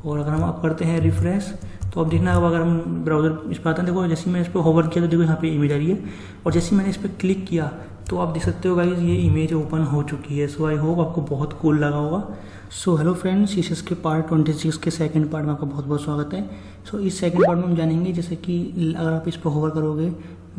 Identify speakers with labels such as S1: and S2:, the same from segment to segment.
S1: और अगर हम आप करते हैं रिफ्रेश तो अब देखना अगर हम ब्राउज़र इस पर आते हैं, देखो जैसे मैं इस पर होवर किया तो देखो यहाँ पे इमेज आ रही है, और जैसे मैंने इस पर क्लिक किया तो आप देख सकते हो गाइस ये इमेज ओपन हो चुकी है। सो आई होप आपको बहुत कूल लगा होगा। सो हेलो फ्रेंड्स, इस के पार्ट 26 के सेकंड पार्ट में आपका बहुत बहुत स्वागत है। सो इस सेकंड पार्ट में हम जानेंगे जैसे कि अगर आप इस पर होवर करोगे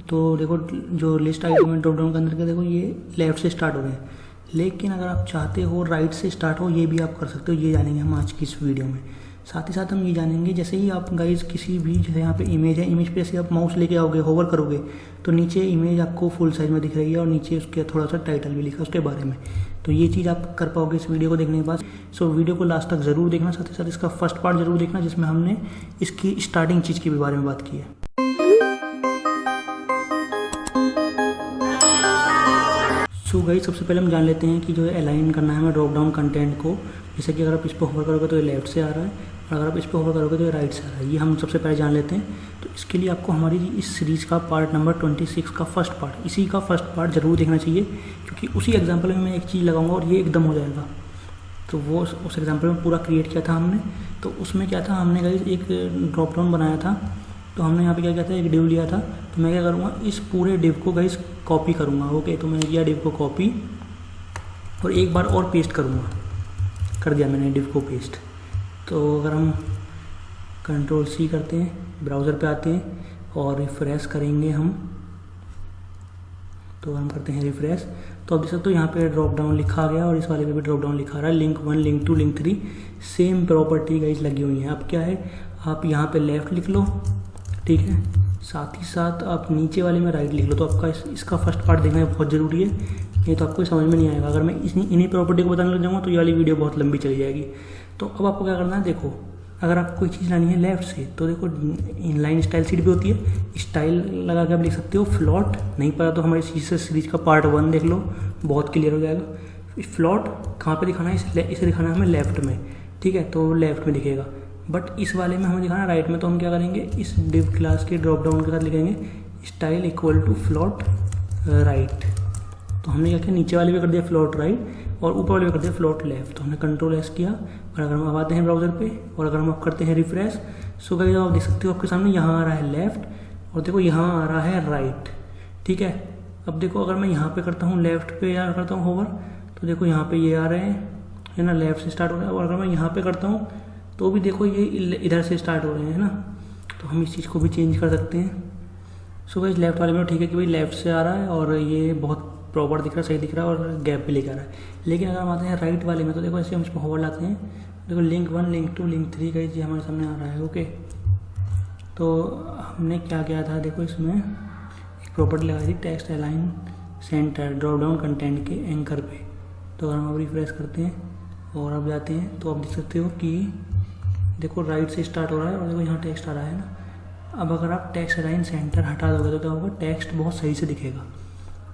S1: तो देखो जो लिस्ट आइटम है ड्रॉप डाउन के अंदर के, देखो ये लेफ्ट से स्टार्ट हो रहे हैं, लेकिन अगर आप चाहते हो राइट से स्टार्ट हो, ये भी आप कर सकते हो। ये जानेंगे हम आज की इस वीडियो में। साथ ही साथ हम ये जानेंगे जैसे ही आप गाइज किसी भी जैसे यहाँ पे इमेज है, इमेज पे जैसे आप माउस लेके आओगे होवर करोगे तो नीचे इमेज आपको फुल साइज में दिख रही है और नीचे उसके थोड़ा सा टाइटल भी लिखा है उसके बारे में। तो ये चीज़ आप कर पाओगे इस वीडियो को देखने के बाद। सो वीडियो को लास्ट तक ज़रूर देखना, साथ ही साथ इसका फर्स्ट पार्ट जरूर देखना जिसमें हमने इसकी स्टार्टिंग चीज़ के भी बारे में बात की है। सो गाइस सबसे पहले हम जान लेते हैं कि जो है अलाइन करना है हमें ड्रॉप डाउन कंटेंट को। जैसे कि अगर आप इस पर होवर करोगे तो ये लेफ्ट से आ रहा है, और अगर आप इस पर होवर करोगे तो ये राइट से आ रहा है। ये हम सबसे पहले जान लेते हैं। तो इसके लिए आपको हमारी इस सीरीज़ का पार्ट नंबर 26 का फर्स्ट पार्ट, इसी का फर्स्ट पार्ट जरूर देखना चाहिए, क्योंकि उसी एग्जाम्पल में मैं एक चीज़ लगाऊंगा और ये एकदम हो जाएगा। तो वो उस एग्जाम्पल में पूरा क्रिएट किया था हमने। तो उसमें क्या था, हमने गाइस एक ड्रॉप डाउन बनाया था। तो हमने यहाँ पे क्या किया था, एक डिव लिया था। तो मैं क्या करूँगा, इस पूरे डिव को गाइस कॉपी करूँगा। ओके, तो मैंने किया डिव को कॉपी और एक बार और पेस्ट करूँगा, कर दिया मैंने डिव को पेस्ट। तो अगर हम कंट्रोल C करते हैं, ब्राउज़र पे आते हैं और रिफ्रेश करेंगे हम, तो हम करते हैं रिफ्रेश तो अब देख सकते हो यहाँ पे ड्रॉप डाउन लिखा गया और इस वाले पे भी ड्रॉप डाउन लिखा रहा है। Link 1, link 2, link 3 same property guys लगी हुई है। अब क्या है, आप यहाँ पे लेफ़्ट लिख लो, ठीक है, साथ ही साथ आप नीचे वाले में राइट लिख लो। तो आपका इसका फर्स्ट पार्ट देखना बहुत ज़रूरी है, ये तो आपको समझ में नहीं आएगा। अगर मैं इन्हीं प्रॉपर्टी को बताने लग जाऊँगा तो ये वाली वीडियो बहुत लंबी चली जाएगी। तो अब आपको क्या करना है, देखो अगर आपको कोई चीज़ लानी है लेफ्ट से तो देखो इनलाइन स्टाइल सीट भी होती है, स्टाइल लगा के आप लिख सकते हो। फ्लॉट नहीं पता तो हमारी सीरीज का पार्ट 1 देख लो, बहुत क्लियर हो जाएगा। फ्लॉट कहाँ पे दिखाना है, इसे दिखाना है हमें लेफ्ट में, ठीक है, तो लेफ्ट में दिखेगा। बट इस वाले में हमें दिखाना है राइट में, तो हम क्या करेंगे, इस डिव क्लास के ड्रॉप डाउन के साथ लिखेंगे style equal to float right. तो हमने क्या किया, नीचे वाले पे कर दिया फ्लॉट राइट और ऊपर वाले पे कर दिया फ्लॉट लेफ्ट। तो हमने कंट्रोल S किया। और अगर हम अब आते हैं ब्राउज़र पे और अगर हम आप करते हैं रिफ्रेश, सो गाइस आप देख सकते हो आपके सामने यहाँ आ रहा है लेफ्ट और देखो यहाँ आ रहा है राइट, ठीक है। अब देखो अगर मैं यहाँ पे करता हूँ लेफ्ट पे या करता हूँ होवर, तो देखो यहाँ पे ये आ रहे हैं, है ना, लेफ्ट से स्टार्ट हो रहा है। और अगर मैं यहाँ पे करता हूँ तो भी देखो ये इधर से स्टार्ट हो रहे हैं, है ना। तो हम इस चीज़ को भी चेंज कर सकते हैं। सो गाइस लेफ्ट वाले में ठीक है कि भाई लेफ्ट से आ रहा है और ये बहुत प्रॉपर दिख रहा है, सही दिख रहा है और गैप भी लेकर आ रहा है। लेकिन अगर हम आते हैं राइट वाले में तो देखो ऐसे हम इसको होवर लाते हैं, देखो लिंक 1, लिंक 2, लिंक 3 का ये हमारे सामने आ रहा है। ओके, तो हमने क्या किया था, देखो इसमें एक प्रॉपर्टी लगाई थी text align centre drop down content के एंकर पे। तो अगर हम अब रिफ्रेश करते हैं और अब जाते हैं तो आप देख सकते हो कि देखो राइट से स्टार्ट हो रहा है और देखो यहाँ टेक्स्ट आ रहा है ना। अब अगर आप टेक्स्ट अलाइन सेंटर हटा दोगे तो क्या होगा, टेक्स्ट बहुत सही से दिखेगा,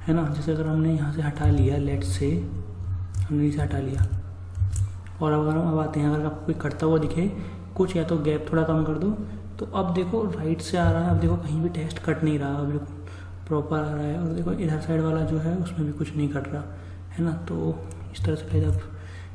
S1: है ना। जैसे अगर हमने यहाँ से हटा लिया, लेट से हमने इसे हटा लिया और अगर हम अब आते हैं, अगर आपको कोई कटता हुआ दिखे कुछ या तो गैप थोड़ा कम कर दो, तो अब देखो राइट से आ रहा है। अब देखो कहीं भी टेक्स्ट कट नहीं रहा, अब प्रॉपर आ रहा है। और देखो इधर साइड वाला जो है उसमें भी कुछ नहीं कट रहा, है ना। तो इस तरह से आप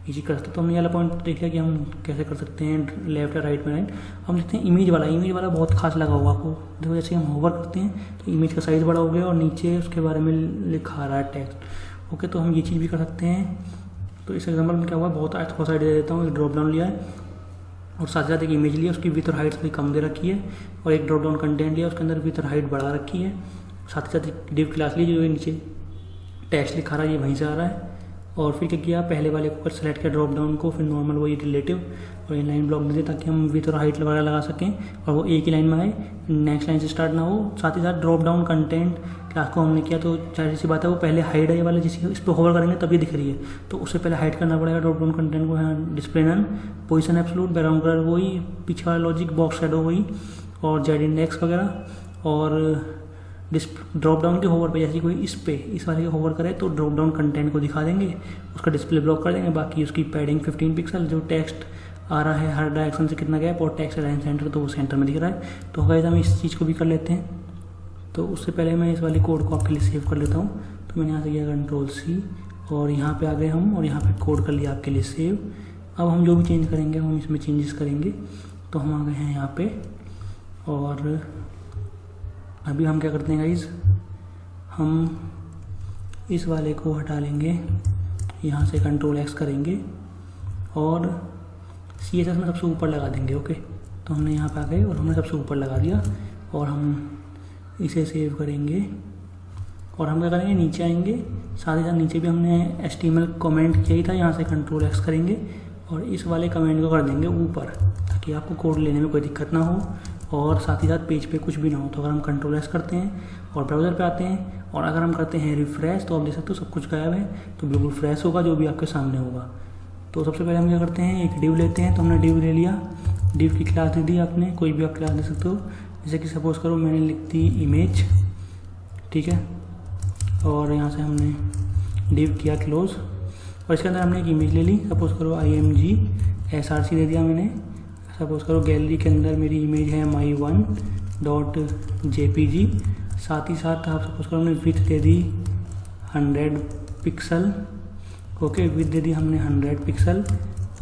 S1: इजी कर सकते। तो हमने वाला पॉइंट देख लिया कि हम कैसे कर सकते हैं लेफ्ट या राइट में राइट। हम देखते हैं इमेज वाला बहुत खास लगा होगा आपको। देखो जैसे हम होवर करते हैं तो इमेज का साइज़ बड़ा हो गया और नीचे उसके बारे में लिखा रहा है टेक्स्ट। ओके, तो हम ये चीज़ भी कर सकते हैं। तो इस एग्जाम्पल में क्या हुआ, बहुत थोड़ा सा आइडिया देता हूँ। एक ड्रॉप डाउन लिया है और साथ ही साथ एक इमेज लिया, उसकी विथ और हाइट थोड़ी कम दे रखी है, और एक ड्रॉप डाउन कंटेंट लिया, उसके अंदर विथ और हाइट बढ़ा रखी है। साथ ही साथ एक डिव क्लास ली जो नीचे टेक्स्ट लिखा रहा है, ये वहीं से आ रहा है। और फिर क्या किया, पहले वाले को सेलेक्ट किया ड्रॉप डाउन को, फिर नॉर्मल वही रिलेटिव और इनलाइन ब्लॉक दे ताकि हम विथ और हाइट वगैरह लगा सकें और वो एक ही लाइन में आए, नेक्स्ट लाइन से स्टार्ट ना हो। साथ ही साथ ड्रॉप डाउन कंटेंट क्लास को हमने किया तो जाहिर सी बात है वो पहले हाइड है ये वाला, जिसकी इस पर होवर करेंगे तभी दिख रही है, तो उससे पहले हाइड करना पड़ेगा ड्रॉप डाउन कंटेंट को। यहाँ display none, position absolute, background colour वही, पीछे वाला लॉजिक, बॉक्स शैडो वही, और जेड इंडेक्स वगैरह। और ड्रॉप डाउन के होवर पे जैसे कोई इस वाले के होवर करे तो ड्रॉप डाउन कंटेंट को दिखा देंगे, उसका डिस्प्ले ब्लॉक कर देंगे। बाकी उसकी पैडिंग 15 पिक्सल, जो टेक्स्ट आ रहा है हर डायरेक्शन से कितना गैप, और टेक्स्ट अलाइन सेंटर तो वो सेंटर में दिख रहा है। तो गाइस हम इस चीज़ को भी कर लेते हैं। तो उससे पहले मैं इस वाली कोड को आपके लिए सेव कर लेता हूँ। तो मैंने यहाँ से किया कंट्रोल C और यहाँ पे आ गए हम और यहाँ पे कोड कर लिया आपके लिए सेव। अब हम जो भी चेंज करेंगे हम इसमें चेंजेस करेंगे। तो हम आ गए हैं यहाँ पे, और अभी हम क्या करते हैं गाइज, हम इस वाले को हटा लेंगे, यहाँ से कंट्रोल एक्स करेंगे और CSS में सबसे ऊपर लगा देंगे। ओके, तो हमने यहाँ पे आ गए और हमने सबसे ऊपर लगा दिया, और हम इसे सेव करेंगे। और हम क्या करेंगे, नीचे आएंगे, साथ ही साथ नीचे भी हमने HTML कमेंट किया ही था, यहाँ से कंट्रोल एक्स करेंगे और इस वाले कमेंट को कर देंगे ऊपर, ताकि आपको कोड लेने में कोई दिक्कत ना हो और साथ ही साथ पेज पे कुछ भी ना हो। तो अगर हम कंट्रोल एक्स करते हैं और ब्राउज़र पे आते हैं और अगर हम करते हैं रिफ्रेश, तो आप देख सकते हो सब कुछ गायब है, तो बिल्कुल फ्रेश होगा जो भी आपके सामने होगा। तो सबसे पहले हम क्या करते हैं, एक डिव लेते हैं। तो हमने डिव ले लिया, डिव की क्लास दे दी आपने, कोई भी आप क्लास दे सकते हो, जैसे कि सपोज़ करो मैंने लिख दी इमेज, ठीक है, और यहाँ से हमने डिव किया क्लोज, और इसके अंदर हमने एक इमेज ले ली, सपोज़ करो IMG SRC दे दिया मैंने। सपोज़ करो गैलरी के अंदर मेरी इमेज है my1.jpg, साथ ही साथ आप सपोज़ करो हमने विड्थ दे दी 100 पिक्सल। ओके, विड्थ दे दी हमने 100 पिक्सल,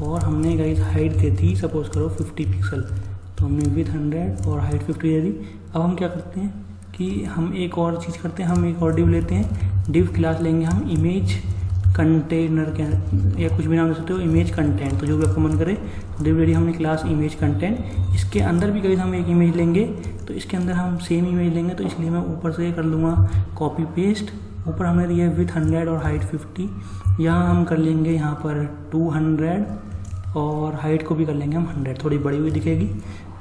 S1: और हमने गाइस हाइट दे दी सपोज़ करो 50 पिक्सल। तो हमने विड्थ 100 और हाइट 50 दे दी। अब हम क्या करते हैं कि हम एक और चीज़ करते हैं, हम एक और डिव लेते हैं, डिव क्लास लेंगे हम इमेज कंटेनर के, या कुछ भी नाम दे सकते हो, इमेज कंटेंट, तो जो भी आपको मन करे। तो डिव ले ली हमने क्लास इमेज कंटेंट, इसके अंदर भी कहीं हम एक इमेज लेंगे, तो इसके अंदर हम सेम इमेज लेंगे, तो इसलिए मैं ऊपर से कर लूँगा कॉपी पेस्ट। ऊपर हमने दिया विथ 100 और हाइट 50, यहाँ हम कर लेंगे यहाँ पर 200 और हाइट को भी कर लेंगे हम 100, थोड़ी बड़ी हुई दिखेगी।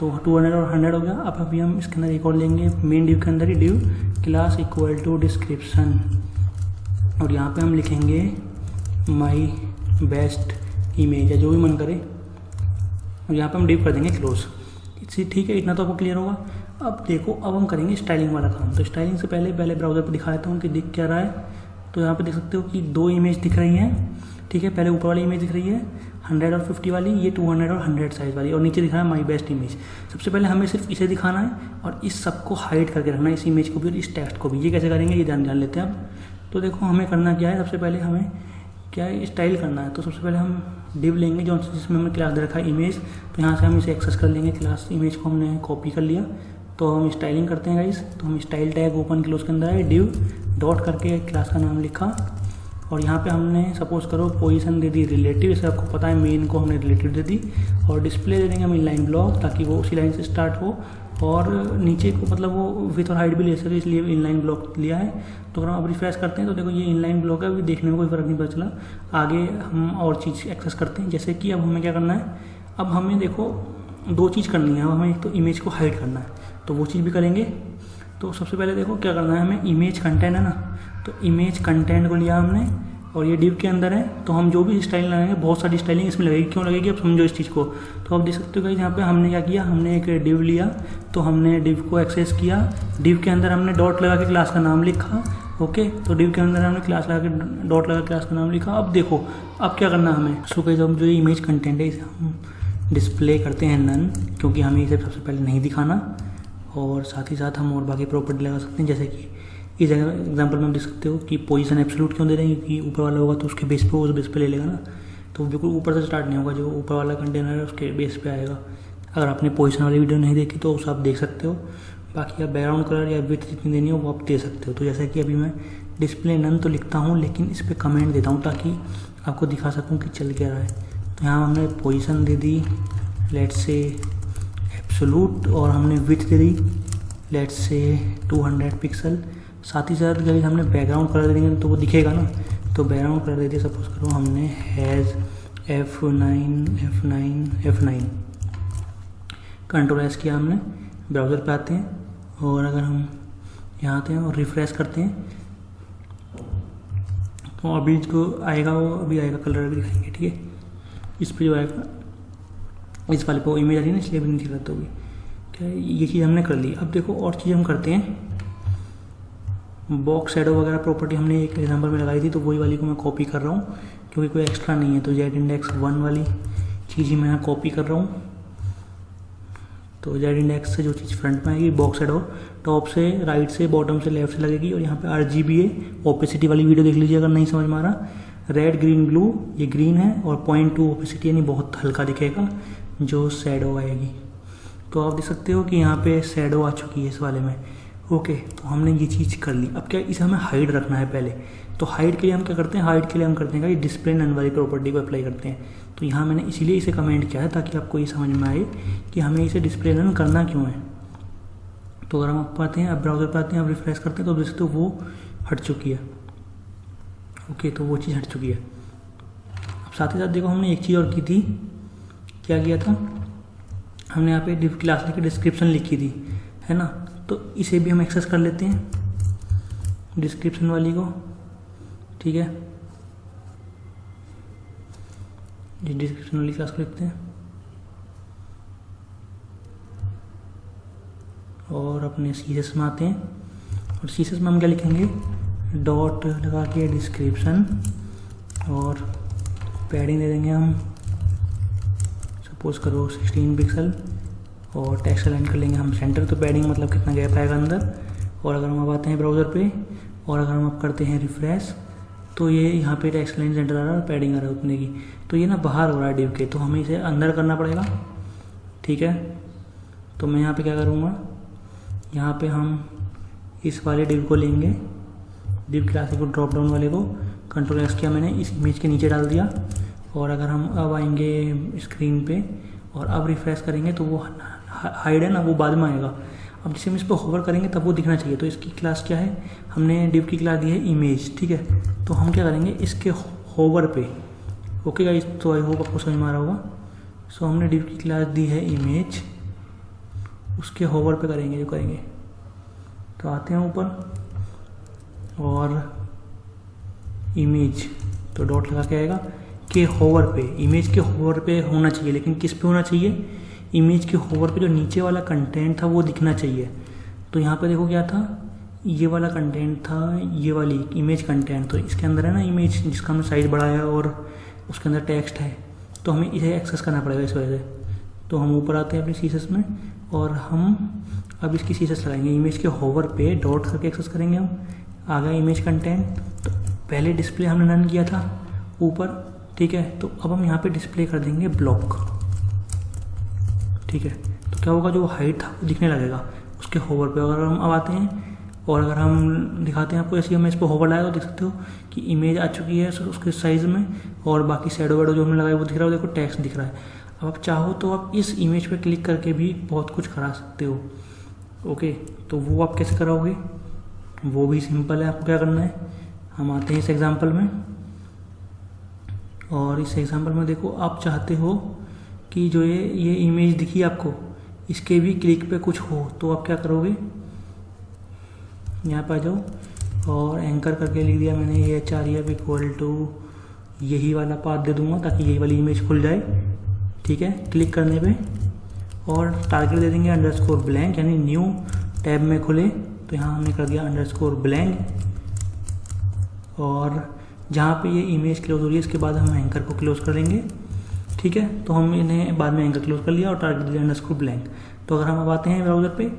S1: तो 200 और 100 हो गया। अब अभी हम इसके अंदर एक और लेंगे, मेन डिव के अंदर ही div class equal to description, और यहाँ पे हम लिखेंगे माई बेस्ट इमेज, या जो भी मन करे, और यहाँ पे हम डिव कर देंगे क्लोज। ठीक है, इतना तो आपको क्लियर होगा। अब देखो, अब हम करेंगे स्टाइलिंग वाला काम। तो स्टाइलिंग से पहले ब्राउज़र पे दिखा देता हूँ कि दिख क्या रहा है। तो यहाँ पे देख सकते हो कि 2 इमेज दिख रही हैं, ठीक है। पहले ऊपर वाली इमेज दिख रही है 100 और 50 वाली, ये 200 और 100 साइज़ वाली, और नीचे दिख रहा है माई बेस्ट इमेज। सबसे पहले हमें सिर्फ इसे दिखाना है और इस सबको हाइड करके रखना है, इस इमेज को भी और इस टेक्स्ट को भी। ये कैसे करेंगे ये जान लेते हैं अब। तो देखो हमें करना क्या है, सबसे पहले हमें क्या है, स्टाइल करना है। तो सबसे पहले हम डिव लेंगे जो जिसमें हमने क्लास दे रखा है इमेज, तो यहाँ से हम इसे एक्सेस कर लेंगे। क्लास इमेज को हमने कॉपी कर लिया, तो हम स्टाइलिंग करते हैं गाइस। तो हम स्टाइल टैग ओपन क्लोज के अंदर है, डिव डॉट करके क्लास का नाम लिखा, और यहाँ पे हमने सपोज करो पोजीशन दे दी रिलेटिव, इसे आपको पता है मेन को हमने रिलेटिव दे दी, और डिस्प्ले दे देंगे हम इनलाइन ब्लॉक, ताकि वो उसी लाइन से स्टार्ट हो, और नीचे को मतलब वो विथ और हाइट भी ले सके, इसलिए इनलाइन ब्लॉक लिया है। तो अगर हम अब रिफ्रेश करते हैं तो देखो ये इनलाइन ब्लॉक है, अभी देखने में कोई फ़र्क नहीं पता चला। आगे हम और चीज़ एक्सेस करते हैं, जैसे कि अब हमें क्या करना है, अब हमें देखो 2 चीज़ करनी है। अब हमें एक तो इमेज को हाइड करना है, तो वो चीज़ भी करेंगे। तो सबसे पहले देखो क्या करना है, हमें इमेज कंटेंट है ना, तो इमेज कंटेंट को लिया हमने, और ये डिव के अंदर है। तो हम जो भी स्टाइल लगाएंगे, बहुत सारी स्टाइलिंग इसमें लगेगी, क्यों लगेगी अब समझो इस चीज़ को। तो आप देख सकते हो कि यहाँ पे हमने क्या किया, हमने एक डिव लिया, तो हमने डिव को एक्सेस किया, डिव के अंदर हमने डॉट लगा के क्लास का नाम लिखा। ओके, तो डिव के अंदर हमने क्लास लगा के डॉट लगा क्लास का नाम लिखा। अब देखो अब क्या करना है हमें, सो गाइस अब जो ये इमेज कंटेंट है इसे हम डिस्प्ले करते हैं नन, क्योंकि हमें इसे सबसे पहले नहीं दिखाना, और साथ ही साथ हम और बाकी प्रॉपर्टी लगा सकते हैं, जैसे कि इस एग्जांपल में आप देख सकते हो कि पोजीशन एब्सोल्यूट क्यों दे रहे हैं, क्योंकि ऊपर वाला होगा तो उसके बेस पे उस बेस पे ले लेगा ना, तो बिल्कुल ऊपर से स्टार्ट नहीं होगा, जो ऊपर वाला कंटेनर है उसके बेस पे आएगा। अगर आपने पोजीशन वाली वीडियो नहीं देखी तो उसे आप देख सकते हो। बाकी आप बैकग्राउंड कलर या विड्थ जितनी देनी हो वो आप दे सकते हो। तो जैसे कि अभी मैं डिस्प्ले नन तो लिखता हूँ, लेकिन इस पर कमेंट देता हूँ ताकि आपको दिखा सकूँ कि चल क्या रहा है। तो यहाँ हमने position they the let's say absolute, और हमने width they the let's say 200 pixel. साथ ही साथ अगर हमने बैकग्राउंड कलर दे देंगे तो वो दिखेगा ना, तो बैकग्राउंड कलर दे दिया, सपोज करो हमने हैज़ F9 कंट्रोल एस किया हमने। ब्राउज़र पे आते हैं, और अगर हम यहाँ आते हैं और रिफ्रेश करते हैं तो अभी जो आएगा वो अभी आएगा, कलर भी दिखाएंगे, ठीक है। इस पर जो आएगा, इस वाले पर इमेज आ रही है ना, इसलिए भी नहीं दिखाता होगी। क्या ये चीज़ हमने कर ली। अब देखो और चीज़ हम करते हैं, बॉक्स शैडो वगैरह प्रॉपर्टी हमने एक एग्जांपल में लगाई थी, तो वही वाली को मैं कॉपी कर रहा हूँ क्योंकि कोई एक्स्ट्रा नहीं है। तो जेड इंडेक्स 1 वाली चीज़ ही मैं यहाँ कॉपी कर रहा हूँ। तो जेड इंडेक्स से जो चीज़ फ्रंट में आएगी, बॉक्स शैडो टॉप से राइट से बॉटम से लेफ्ट से लगेगी, और यहाँ पे RGB है, ओपेसिटी वाली वीडियो देख लीजिए अगर नहीं समझ में आ रहा। रेड ग्रीन ब्लू, ये ग्रीन है, और 0.2 ओपेसिटी यानी बहुत हल्का दिखेगा जो शैडो आएगी। तो आप देख सकते हो कि यहाँ पे शैडो आ चुकी है इस वाले में। ओके, तो हमने ये चीज़ कर ली। अब क्या इसे हमें हाइड रखना है पहले। तो हाइड के लिए हम क्या करते हैं, हाइड के लिए हम करते हैं डिस्प्ले नन वाली प्रॉपर्टी को अप्लाई करते हैं। तो यहाँ मैंने इसीलिए इसे कमेंट किया है ताकि आपको ये समझ में आए कि हमें इसे डिस्प्ले नन करना क्यों है। तो अगर हम अब आते हैं, अब ब्राउज़र पर आते हैं, अब रिफ्रेश करते हैं, तो देख सकते हो वो हट चुकी है। ओके, तो वो चीज़ हट चुकी है। अब साथ ही साथ देखो हमने एक चीज़ और की थी। क्या किया था हमने, यहाँ पे डिव क्लास की डिस्क्रिप्शन लिखी थी, है ना। तो इसे भी हम एक्सेस कर लेते हैं, डिस्क्रिप्शन वाली को। ठीक है, ये डिस्क्रिप्शन वाली क्लास को लिखते हैं और अपने सीएस में आते हैं। और सीएस में हम क्या लिखेंगे, डॉट लगा के डिस्क्रिप्शन, और पैडिंग दे देंगे हम, सपोज करो 16 पिक्सल, और टेक्स्ट अलाइन कर लेंगे हम सेंटर। तो पैडिंग मतलब कितना गैप आएगा अंदर। और अगर हम अब आते हैं ब्राउज़र पे और अगर हम अब करते हैं रिफ्रेश, तो ये यहाँ पे टेक्स्ट लाइन सेंटर आ रहा है और पैडिंग आ रहा है उतने की। तो ये ना बाहर हो रहा है डिव के, तो हमें इसे अंदर करना पड़ेगा। ठीक है, तो मैं यहाँ पे क्या करूँगा, यहाँ पे हम इस वाले डिव को लेंगे, डिव क्लास को ड्रॉप डाउन वाले को कंट्रोल एक्स किया मैंने, इस इमेज के नीचे डाल दिया। और अगर हम अब आएंगे स्क्रीन पे और अब रिफ्रेश करेंगे तो वो हाइड है ना, वो बाद में आएगा। अब जैसे हम इस पर होवर करेंगे तब वो दिखना चाहिए। तो इसकी क्लास क्या है, हमने डिव की क्लास दी है इमेज। ठीक है, तो हम क्या करेंगे इसके होवर पे। ओके गाइस, तो आई होप आपको समझ में आ रहा होगा। सो हमने डिव की क्लास दी है इमेज, उसके होवर पे करेंगे जो करेंगे। तो आते हैं ऊपर और इमेज, तो डॉट लगा के आएगा के होवर पे, इमेज के होवर पे होना चाहिए। लेकिन किस पे होना चाहिए, इमेज के होवर पे जो नीचे वाला कंटेंट था वो दिखना चाहिए। तो यहाँ पे देखो क्या था, ये वाला कंटेंट था, ये वाली इमेज कंटेंट। तो इसके अंदर है ना इमेज जिसका हमने साइज बढ़ाया और उसके अंदर टेक्स्ट है, तो हमें इसे एक्सेस करना पड़ेगा इस वजह से। तो हम ऊपर आते हैं अपने सीएसएस में और हम अब इसकी सीएसएस लगाएंगे, इमेज के होवर पे डॉट करके एक्सेस करेंगे हम। आ गया इमेज कंटेंट, तो पहले डिस्प्ले हमने रन किया था ऊपर। ठीक है, तो अब हम यहाँ पे डिस्प्ले कर देंगे ब्लॉक। ठीक है, तो क्या होगा, जो हाइट था वो दिखने लगेगा उसके होवर पे। अगर हम अब आते हैं और अगर हम दिखाते हैं आपको, ऐसे हमने इस पर होवर लगाया तो देख सकते हो कि इमेज आ चुकी है उसके साइज़ में, और बाकी शैडो वैडो जो हमने लगाया वो दिख रहा है, देखो टेक्स्ट दिख रहा है। अब आप चाहो तो आप इस इमेज पे क्लिक करके भी बहुत कुछ करा सकते हो। ओके, तो वो आप कैसे कराओगे, वो भी सिंपल है। आपको क्या करना है, हम आते हैं इस एग्जाम्पल में और इस एग्जाम्पल में देखो आप चाहते हो कि जो ये इमेज दिखी आपको, इसके भी क्लिक पे कुछ हो, तो आप क्या करोगे, यहाँ पे आ जाओ और एंकर करके लिख दिया मैंने ये HREF इक्वल टू यही वाला पाथ दे दूंगा ताकि यही वाली इमेज खुल जाए। ठीक है, क्लिक करने पे और टारगेट दे देंगे अंडरस्कोर ब्लैंक, यानी न्यू टैब में खुले। तो यहाँ हमने कर दिया अंडरस्कोर ब्लैंक, और जहाँ पे ये इमेज क्लोज हो रही है इसके बाद हम एंकर को क्लोज कर देंगे। ठीक है, तो हम इन्हें बाद में एंकर क्लोज कर लिया और टारगेट दिया अंडरस्कोर ब्लैंक। तो अगर हम अब आते हैं ब्राउज़र पे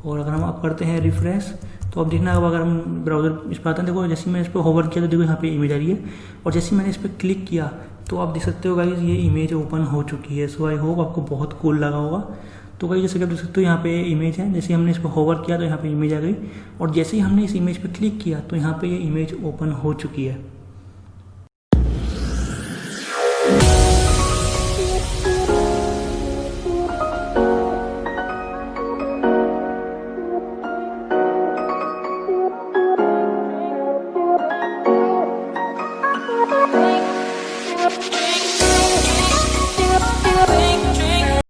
S1: और अगर हम अब करते हैं रिफ्रेश, तो अब देखना अगर हम ब्राउज़र इस पर आते हैं, देखो जैसे मैंने इस पर होवर किया तो देखो यहाँ पे इमेज आ रही है, और जैसे मैंने इस पर क्लिक किया तो आप देख सकते हो गाइस ये इमेज ओपन हो चुकी है। सो आई होप आपको बहुत कूल लगा होगा। तो गाइस जैसे कि आप देख सकते हो यहाँ पे इमेज है, जैसे हमने इस पर होवर किया तो यहाँ पे इमेज आ गई, और जैसे ही हमने इस इमेज पे क्लिक किया तो यहाँ पे ये इमेज ओपन हो चुकी है।